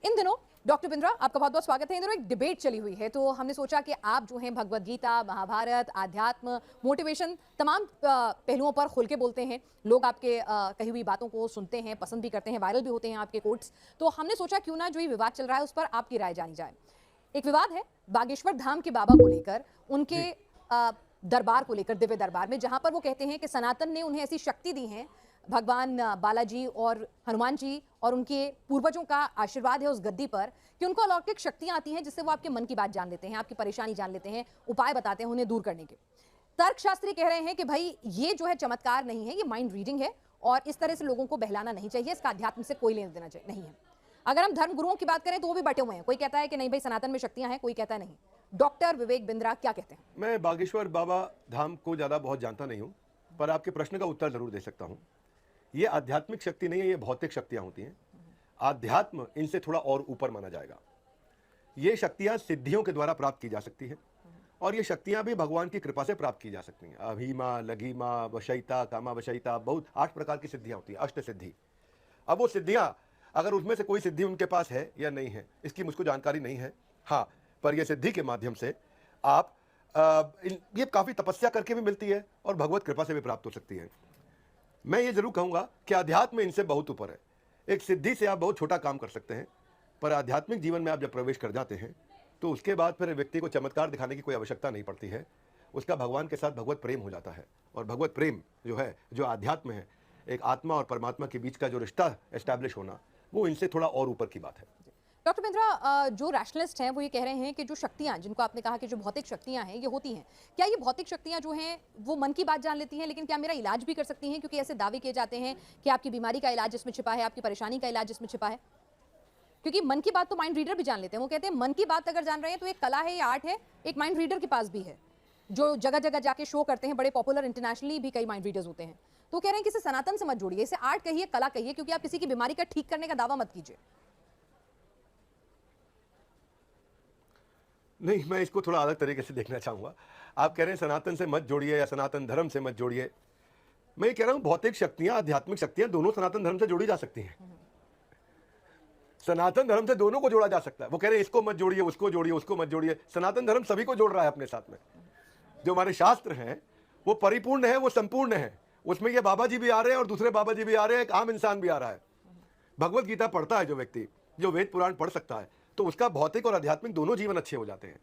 इन दिनों डॉक्टर बिंद्रा आपका बहुत बहुत स्वागत है। इन दिनों एक डिबेट चली हुई है, तो हमने सोचा कि आप जो हैं भगवत गीता, महाभारत, आध्यात्म, मोटिवेशन तमाम पहलुओं पर खुल के बोलते हैं। लोग आपके कही हुई बातों को सुनते हैं, पसंद भी करते हैं, वायरल भी होते हैं आपके कोट्स। तो हमने सोचा क्यों ना जो ये विवाद चल रहा है उस पर आपकी राय जानी जाए। एक विवाद है बागेश्वर धाम के बाबा को लेकर, उनके दरबार को लेकर, दिव्य दरबार में, जहां पर वो कहते हैं कि सनातन ने उन्हें ऐसी शक्ति दी है, भगवान बालाजी और हनुमान जी और उनके पूर्वजों का आशीर्वाद है उस गद्दी पर, कि उनको अलौकिक शक्तियां आती हैं जिससे वो आपके मन की बात जान लेते हैं, आपकी परेशानी जान लेते हैं, उपाय बताते हैं उन्हें दूर करने के। तर्कशास्त्री कह रहे हैं कि भाई ये जो है चमत्कार नहीं है, ये माइंड रीडिंग है और इस तरह से लोगों को बहलाना नहीं चाहिए, इसका अध्यात्म से कोई लेना देना नहीं है। अगर हम धर्म गुरुओं की बात करें तो वो भी बटे हुए हैं, कोई कहता है कि नहीं भाई सनातन में शक्तियां हैं, कोई कहता है नहीं। डॉक्टर विवेक बिंद्रा क्या कहते हैं? मैं बागेश्वर बाबा धाम को ज़्यादा बहुत जानता नहीं हूँ, पर आपके प्रश्न का उत्तर जरूर दे सकता हूँ। ये आध्यात्मिक शक्ति नहीं है, ये भौतिक शक्तियाँ होती हैं। आध्यात्म इनसे थोड़ा और ऊपर माना जाएगा। ये शक्तियाँ सिद्धियों के द्वारा प्राप्त की जा सकती है और ये शक्तियाँ भी भगवान की कृपा से प्राप्त की जा सकती हैं। अभीमा, लघीमा, वशयिता, कामा वशयिता, बहुत 8 प्रकार की सिद्धियाँ होती हैं, अष्ट सिद्धि। अब वो सिद्धियाँ, अगर उसमें से कोई सिद्धि उनके पास है या नहीं है, इसकी मुझको जानकारी नहीं है। हाँ, पर यह सिद्धि के माध्यम से आप ये काफ़ी तपस्या करके भी मिलती है और भगवत कृपा से भी प्राप्त हो सकती है। मैं ये जरूर कहूँगा कि अध्यात्म इनसे बहुत ऊपर है। एक सिद्धि से आप बहुत छोटा काम कर सकते हैं, पर आध्यात्मिक जीवन में आप जब प्रवेश कर जाते हैं तो उसके बाद फिर व्यक्ति को चमत्कार दिखाने की कोई आवश्यकता नहीं पड़ती है। उसका भगवान के साथ भगवत प्रेम हो जाता है और भगवत प्रेम जो है, जो आध्यात्म है, एक आत्मा और परमात्मा के बीच का जो रिश्ता एस्टैब्लिश होना, वो इनसे थोड़ा और ऊपर की बात है। डॉक्टर बिंद्रा, जो रैशनलिस्ट हैं वो ये कह रहे हैं कि जो शक्तियां, जिनको आपने कहा कि जो भौतिक शक्तियां हैं ये होती हैं, क्या ये भौतिक शक्तियां जो हैं वो मन की बात जान लेती हैं, लेकिन क्या मेरा इलाज भी कर सकती हैं? क्योंकि ऐसे दावे किए जाते हैं कि आपकी बीमारी का इलाज इसमें छिपा है, आपकी परेशानी का इलाज इसमें छिपा है। क्योंकि मन की बात तो माइंड रीडर भी जान लेते हैं। वो कहते हैं मन की बात अगर जान रहे हैं तो एक कला है, ये आर्ट है, एक माइंड रीडर के पास भी है, जो जगह जगह जाके शो करते हैं, बड़े पॉपुलर, इंटरनेशनली भी कई माइंड रीडर्स होते हैं। तो कह रहे हैं कि इसे सनातन से मत जोड़िए, इसे आर्ट कहिए, कला कहिए, क्योंकि आप किसी की बीमारी का ठीक करने का दावा मत कीजिए। नहीं, मैं इसको थोड़ा अलग तरीके से देखना चाहूँगा। आप कह रहे हैं सनातन से मत जोड़िए या सनातन धर्म से मत जोड़िए। मैं ये कह रहा हूँ भौतिक शक्तियाँ, आध्यात्मिक शक्तियाँ दोनों सनातन धर्म से जोड़ी जा सकती हैं। सनातन धर्म से दोनों को जोड़ा जा सकता है। वो कह रहे हैं इसको मत जोड़िए, उसको जोड़िए, उसको मत जोड़िए। सनातन धर्म सभी को जोड़ रहा है अपने साथ में। जो हमारे शास्त्र हैं वो परिपूर्ण है, वो संपूर्ण है। उसमें ये बाबा जी भी आ रहे हैं और दूसरे बाबा जी भी आ रहे हैं, एक आम इंसान भी आ रहा है। भगवत गीता पढ़ता है जो व्यक्ति, जो वेद पुराण पढ़ सकता है, तो उसका भौतिक और आध्यात्मिक दोनों जीवन अच्छे हो जाते हैं।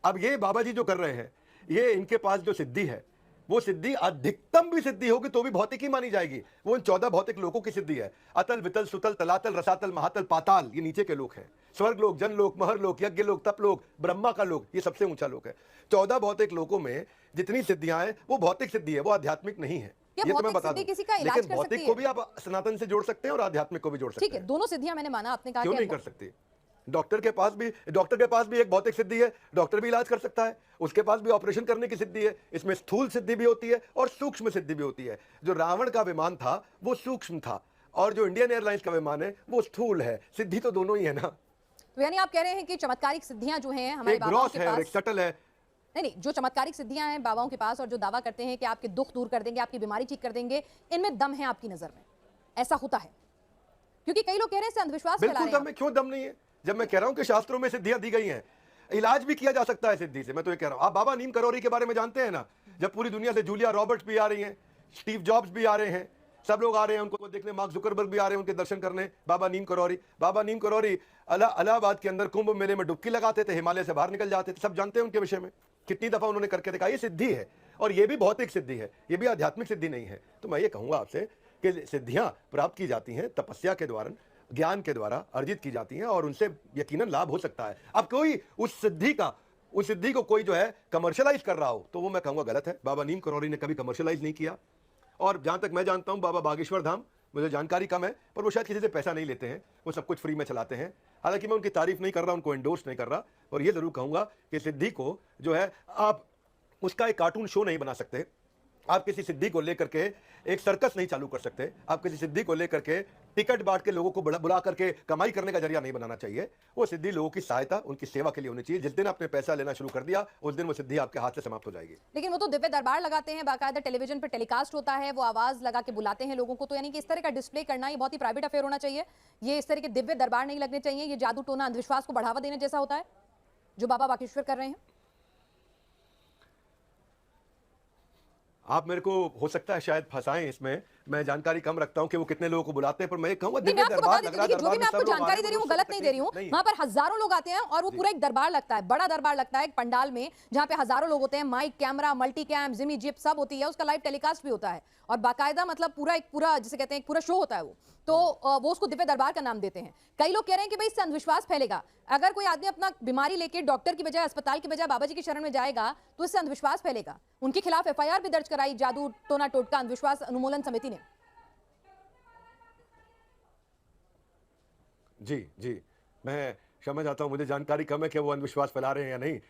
अब ये बाबा जी जो कर रहे हैं, ये इनके पास जो सिद्धि है, वो सिद्धि अधिकतम भी सिद्धि होगी तो भी भौतिक ही मानी जाएगी। वो इन 14 भौतिक लोकों की सिद्धि है। अतल, वितल, सुतल, तलातल, रसातल, महातल, पाताल, ये नीचे के लोक हैं। स्वर्ग लोक, जन लोक, महर लोक, यज्ञ लोक, तप लोक, ब्रह्मा का लोक, ये सबसे ऊंचा लोक है। 14 भौतिक लोकों में जितनी सिद्धियां हैं वो भौतिक सिद्धि है, वो आध्यात्मिक नहीं है। ये तो मैं बता दूं। लेकिन भौतिक को भी आप सनातन से जोड़ सकते हैं और आध्यात्मिक को भी जोड़ सकते हैं। ठीक है, दोनों सिद्धियां मैंने माना, आपने कहा क्यों नहीं कर सकते? डॉक्टर के पास भी एक भौतिक सिद्धि है, डॉक्टर भी इलाज कर सकता है। उसके पास भी ऑपरेशन करने की सिद्धि है। इसमें स्थूल सिद्धि भी होती है और सूक्ष्म सिद्धि भी होती है। जो रावण का विमान था वो सूक्ष्म था और जो इंडियन एयरलाइंस का विमान है वो स्थूल है। सिद्धि तो दोनों ही है ना। तो यानी आप कह रहे हैं कि चमत्कारिक सिद्धियां जो हैं हमारे बाबाओं के पास, एक सटल है। नहीं, जो चमत्कारिक सिद्धियां हैं बाबाओं के पास और जो दावा करते हैं कि आपके दुख दूर कर देंगे, आपकी बीमारी ठीक कर देंगे, इनमें दम है आपकी नजर में? ऐसा होता है? क्योंकि कई लोग कह रहे हैं इससे अंधविश्वास फैला रहे हैं। बिल्कुल, क्यों दम नहीं है? जब मैं कह रहा हूं कि शास्त्रों में सिद्धियां दी गई हैं, इलाज भी किया जा सकता है सिद्धि से। मैं तो ये कह रहा हूं, आप बाबा नीम करौरी के बारे में जानते हैं ना? जब पूरी दुनिया से जूलिया रॉबर्ट्स भी आ रही हैं, स्टीव जॉब्स भी आ रहे हैं, सब लोग आ रहे हैं उनको देखने, मार्क जुकरबर्ग भी आ रहे हैं उनके दर्शन करने। बाबा नीम करौरी इलाहाबाद के अंदर कुंभ मेले में डुबकी लगाते थे, हिमालय से बाहर निकल जाते थे। सब जानते हैं उनके विषय में, कितनी दफा उन्होंने करके दिखाई। ये सिद्धि है और ये भी भौतिक सिद्धि है, ये भी आध्यात्मिक सिद्धि नहीं है। तो मैं ये कहूंगा आपसे कि सिद्धियां प्राप्त की जाती हैं तपस्या के द्वारा, ज्ञान के द्वारा अर्जित की जाती हैं और उनसे यकीनन लाभ हो सकता है। अब कोई उस सिद्धि को कोई जो है कमर्शियलाइज कर रहा हो तो वो मैं कहूंगा गलत है। बाबा नीम करौरी ने कभी कमर्शियलाइज नहीं किया। और जहां तक मैं जानता हूं बाबा बागेश्वर धाम, मुझे जानकारी कम है, पर वो शायद किसी से पैसा नहीं लेते हैं, वो सब कुछ फ्री में चलाते हैं। हालांकि मैं उनकी तारीफ नहीं कर रहा, उनको एंडोर्स नहीं कर रहा, और ये जरूर कहूंगा कि सिद्धि को जो है आप उसका एक कार्टून शो नहीं बना सकते। आप किसी सिद्धि को लेकर के एक सर्कस नहीं चालू कर सकते। आप किसी सिद्धि को लेकर के टिकट बांट के लोगों को बुला करके कमाई करने का जरिया नहीं बनाना चाहिए। वो सिद्धि लोगों की सहायता, उनकी सेवा के लिए होनी चाहिए। जिस दिन आपने पैसा लेना शुरू कर दिया, उस दिन वो सिद्धि आपके हाथ से समाप्त हो जाएगी। लेकिन वो तो दिव्य दरबार लगाते हैं, बाकायदा टेलीविजन पर टेलीकास्ट होता है, वो आवाज लगा के बुलाते हैं लोगों को, तो यानी कि इस तरह का डिस्प्ले करना ये बहुत ही प्राइवेट अफेयर होना चाहिए। ये इस तरह के दिव्य दरबार नहीं लगने चाहिए। ये जादू टोना अंधविश्वास को बढ़ावा देने जैसा होता है जो बाबा बागेश्वर कर रहे हैं। आप मेरे को हो सकता है शायद फंसाएं इसमें, मैं जानकारी कम रखता हूं कि वो कितने लोगों को बुलाते हैं, पर मैं कहूंगा नहीं, मैं आपको बता देती हूँ कि जो भी मैं आपको जानकारी दे रही हूँ गलत नहीं दे रही हूँ। वहां पर हजारों लोग आते हैं और वो पूरा एक दरबार लगता है, बड़ा दरबार लगता है एक पंडाल में, जहां पे हजारों लोग होते हैं। Mike, camera, multi cam, Jimmy Jib सब होती है, उसका लाइव टेलीकास्ट भी होता है और बाकायदा मतलब पूरा जिसे कहते हैं एक पूरा शो होता है वो। तो वो उसको दिव्य दरबार का नाम देते हैं। कई लोग कह रहे हैं कि भाई इससे अंधविश्वास फैलेगा। अगर कोई आदमी अपना बीमारी लेके डॉक्टर की बजाय, अस्पताल की बजाय बाबा जी की शरण में जाएगा तो इससे अंधविश्वास फैलेगा। उनके खिलाफ एफआईआर भी दर्ज कराई जादू टोना टोटका अंधविश्वास उन्मूलन समिति ने। जी, मैं समझ आता हूं, मुझे जानकारी कम है कि वो अंधविश्वास फैला रहे हैं या नहीं।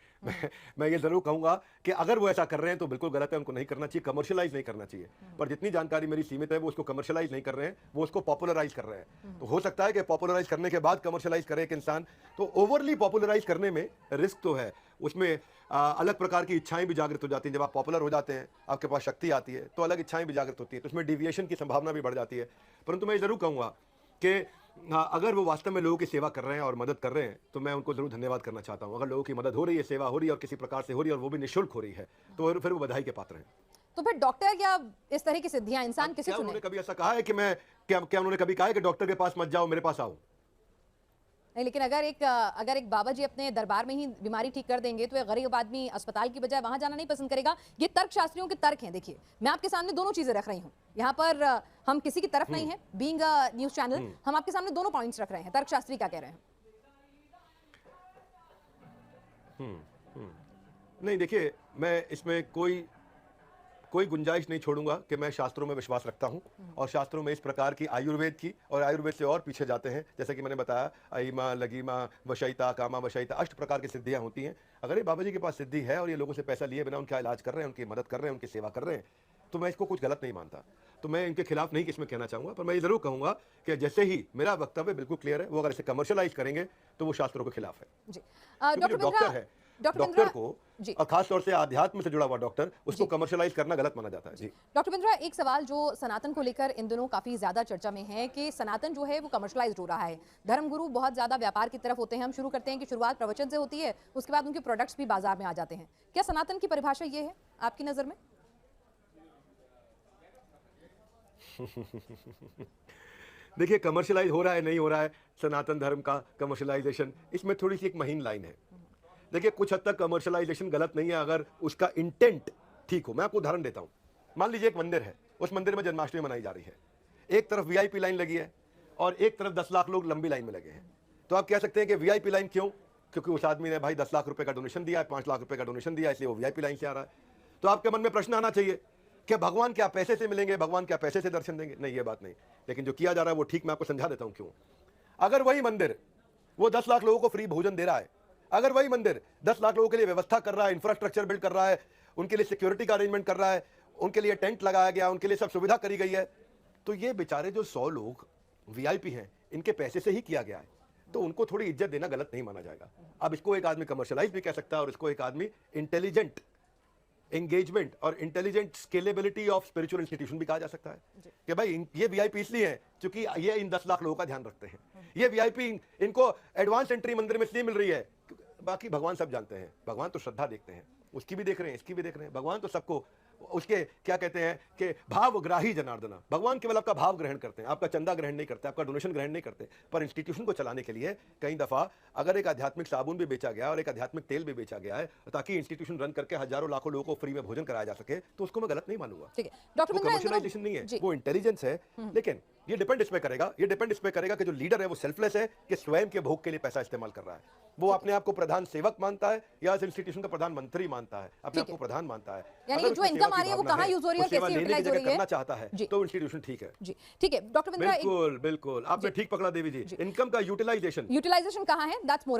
मैं ये जरूर कहूंगा कि अगर वो ऐसा कर रहे हैं तो बिल्कुल गलत है, उनको नहीं करना चाहिए, कमर्शियलाइज नहीं करना चाहिए। पर जितनी जानकारी मेरी सीमित है, वो उसको कमर्शियलाइज नहीं कर रहे हैं, वो उसको पॉपुलराइज कर रहे हैं। तो हो सकता है कि पॉपुलराइज करने के बाद कमर्शियलाइज करे एक इंसान, तो ओवरली पॉपुलराइज करने में रिस्क तो है। उसमें अलग प्रकार की इच्छाएं भी जागृत हो जाती हैं। जब आप पॉपुलर हो जाते हैं, आपके पास शक्ति आती है, तो अलग इच्छाएं भी जागृत होती है, तो उसमें डिविएशन की संभावना भी बढ़ जाती है। परंतु मैं जरूर कहूंगा कि अगर वो वास्तव में लोगों की सेवा कर रहे हैं और मदद कर रहे हैं, तो मैं उनको जरूर धन्यवाद करना चाहता हूं। अगर लोगों की मदद हो रही है, सेवा हो रही है और किसी प्रकार से हो रही है और वो भी निःशुल्क हो रही है, तो फिर वो बधाई के पात्र हैं। तो फिर डॉक्टर या इस तरह की सिद्धियां इंसान किसे चुने? उन्होंने कभी ऐसा कहा है कि मैं क्या उन्होंने कभी कहा है कि डॉक्टर के पास मत जाओ, मेरे पास आओ? नहीं, लेकिन अगर एक बाबा जी अपने दरबार में ही बीमारी ठीक कर देंगे तो एक गरीब आदमी अस्पताल की बजाय वहां जाना नहीं पसंद करेगा। ये तर्कशास्त्रियों के तर्क हैं। देखिए, मैं आपके सामने दोनों चीजें रख रही हूँ। यहाँ पर हम किसी की तरफ नहीं है, बीइंग अ न्यूज चैनल हम आपके सामने दोनों पॉइंट्स रख रहे हैं। तर्कशास्त्री क्या कह रहे हैं? नहीं, देखिए, मैं इसमें कोई गुंजाइश नहीं छोड़ूंगा कि मैं शास्त्रों में विश्वास रखता हूं और शास्त्रों में इस प्रकार की आयुर्वेद की, और आयुर्वेद से और पीछे जाते हैं, जैसे कि मैंने बताया अहिमा, लगीमा, वशयिता, कामा वशयिता, 8 प्रकार की सिद्धियां होती हैं। अगर ये बाबा जी के पास सिद्धि है और ये लोगों से पैसा लिए बिना उनका इलाज कर रहे हैं, उनकी मदद कर रहे हैं, उनकी सेवा कर रहे हैं, तो मैं इसको कुछ गलत नहीं मानता। तो मैं इनके खिलाफ नहीं इसमें कहना चाहूंगा, पर मैं ये जरूर कहूंगा कि जैसे ही मेरा वक्तव्य बिल्कुल क्लियर है, वो अगर इसे कमर्शियलाइज करेंगे तो वो शास्त्रों के खिलाफ है। जी, डॉक्टर है, डॉक्टर को और खास तौर से आध्यात्म से जुड़ा हुआ डॉक्टर, उसको कमर्शियलाइज करना गलत माना जाता है। जी डॉक्टर बिंद्रा, एक सवाल जो सनातन को लेकर इन दिनों काफी ज्यादा चर्चा में है कि सनातन जो है वो कमर्शियलाइज हो रहा है। धर्मगुरु बहुत ज्यादा व्यापार की तरफ होते हैं। हम शुरू करते हैं कि शुरुआत प्रवचन से होती है, उसके बाद उनके प्रोडक्ट्स भी बाजार में आ जाते हैं। क्या सनातन की परिभाषा ये है आपकी नजर में? देखिए, कमर्शियलाइज हो रहा है नहीं हो रहा है सनातन धर्म का कमर्शियलाइजेशन, इसमें थोड़ी सी एक महीन लाइन है। देखिए, कुछ हद तक कमर्शियलाइजेशन गलत नहीं है अगर उसका इंटेंट ठीक हो। मैं आपको उदाहरण देता हूं। मान लीजिए एक मंदिर है, उस मंदिर में जन्माष्टमी मनाई जा रही है, एक तरफ वीआईपी लाइन लगी है और एक तरफ 10 लाख लोग लंबी लाइन में लगे हैं। तो आप कह सकते हैं कि वीआईपी लाइन क्यों? क्योंकि उस आदमी ने भाई 10 लाख रुपए का डोनेशन दिया है, 5 लाख रुपए का डोनेशन दिया है, इसलिए वो वीआईपी लाइन से आ रहा है। तो आपके मन में प्रश्न आना चाहिए कि भगवान क्या पैसे से मिलेंगे, भगवान क्या पैसे से दर्शन देंगे? नहीं, ये बात नहीं। लेकिन जो किया जा रहा है वो ठीक, मैं आपको समझा देता हूं क्यों। अगर वही मंदिर वो 10 लाख लोगों को फ्री भोजन दे रहा है, अगर वही मंदिर 10 लाख लोगों के लिए व्यवस्था कर रहा है, इंफ्रास्ट्रक्चर बिल्ड कर रहा है, उनके लिए सिक्योरिटी का अरेंजमेंट कर रहा है, उनके लिए टेंट लगाया गया, उनके लिए सब सुविधा करी गई है, तो ये बेचारे जो 100 लोग वीआईपी हैं, इनके पैसे से ही किया गया है, तो उनको थोड़ी इज्जत देना गलत नहीं माना जाएगा। अब इसको एक आदमी कमर्शियलाइज भी कह सकता है और इसको एक आदमी इंटेलिजेंट एंगेजमेंट और intelligent scalability of spiritual institution भी कहा जा सकता है कि भाई ये वीआईपी इसलिए है क्योंकि ये इन 10 लाख लोगों का ध्यान रखते हैं। ये वीआईपी इनको एडवांस एंट्री मंदिर में इसलिए मिल रही है। बाकी भगवान सब जानते हैं, भगवान तो श्रद्धा देखते हैं, उसकी भी देख रहे हैं, इसकी भी देख रहे हैं। भगवान तो सबको उसके क्या कहते हैं कि भावग्राही जनार्दना, भगवान केवल आपका भाव ग्रहण करते हैं, आपका चंदा ग्रहण नहीं करते, आपका डोनेशन ग्रहण नहीं करते। पर इंस्टीट्यूशन को चलाने के लिए कई दफा अगर एक आध्यात्मिक साबुन भी बेचा गया और एक आध्यात्मिक तेल भी बेचा गया है ताकि इंस्टीट्यूशन रन करके हजारों लाखों लोगों को फ्री में भोजन कराया जा सके, तो उसको मैं गलत नहीं मानूंगा। ठीक है डॉक्टर बिंद्रा, कमर्शियलाइजेशन नहीं है, वो इंटेलिजेंस है। लेकिन ये डिपेंड इस पे करेगा, ये डिपेंड इस पे करेगा कि जो लीडर है वो सेल्फलेस है कि स्वयं के भोग के लिए पैसा इस्तेमाल कर रहा है, वो अपने आप को प्रधान सेवक मानता है या इस इंस्टीट्यूशन का प्रधानमंत्री मानता है, अपने आप को प्रधान मानता है। यानी कि जो इनकम आ रही है वो कहां यूज हो रही है और कैसे यूटिलाइज हो रही है करना चाहता है तो इंस्टीट्यूशन ठीक है। जी ठीक है डॉक्टर बिंद्रा, बिल्कुल बिल्कुल आपने ठीक पकड़ा देवी जी। इनकम का यूटिलाइजेशन कहां है, दैट्स मोर